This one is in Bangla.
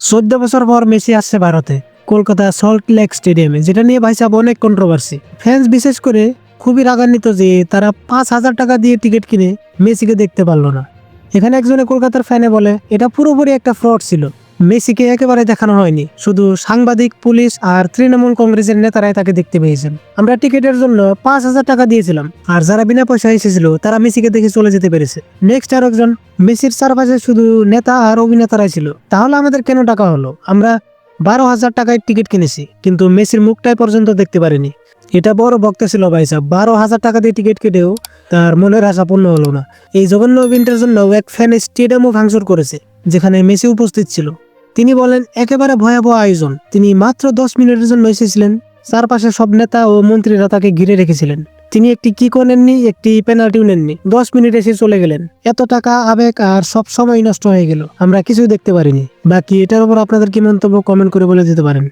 14 বছর পর মেসি আসছে ভারতে, কলকাতা সল্ট লেক স্টেডিয়ামে, যেটা নিয়ে ভাই সাহেব অনেক কন্ট্রোভার্সি। ফ্যান্স বিশেষ করে খুবই রাগান্বিত যে তারা 5,000 টাকা দিয়ে টিকিট কিনে মেসিকে দেখতে পারলো না। এখানে একজনে কলকাতার ফ্যানে বলে এটা পুরোপুরি একটা ফ্রড ছিল, মেসিকে একেবারে দেখানো হয়নি, শুধু সাংবাদিক, পুলিশ আর তৃণমূল কংগ্রেসের নেতারাই তাকে দেখতে পেয়েছেন। আমরা টিকিটের জন্য 5,000 টাকা দিয়েছিলাম, আর যারা বিনা পয়সা এসেছিল তারা মেসিকে দেখে চলে যেতে পেরেছে। নেক্সট আর একজন, মেসির চারপাশে শুধু নেতা আর অভিনেতারাই ছিল, তাহলে আমাদের কেন টাকা হলো? আমরা 12,000 টাকায় টিকিট কিনেছি, কিন্তু মেসির মুখটাই পর্যন্ত দেখতে পারিনি। এটা বড় বক্তা ছিল ভাই সাহেব, 12,000 টাকা দিয়ে টিকিট কেটেও তার মনের আশা পূর্ণ হলো না। এই জঘন্য ইভেন্টের জন্য এক ফ্যান স্টেডিয়ামও ভাঙচুর করেছে, যেখানে মেসি উপস্থিত ছিল। তিনি বলেন একেবারে ভয়াবহ আয়োজন। তিনি মাত্র 10 মিনিটের জন্য এসেছিলেন, চারপাশে সব নেতা ও মন্ত্রীরা তাকে ঘিরে রেখেছিলেন। তিনি একটি কিকও নেননি, একটি পেনাল্টিও নেননি, 10 মিনিট এসে চলে গেলেন। এত টাকা, আবেগ আর সব সময় নষ্ট হয়ে গেল, আমরা কিছুই দেখতে পারিনি। বাকি এটার উপর আপনাদের কি মন্তব্য কমেন্ট করে বলে দিতে পারেন।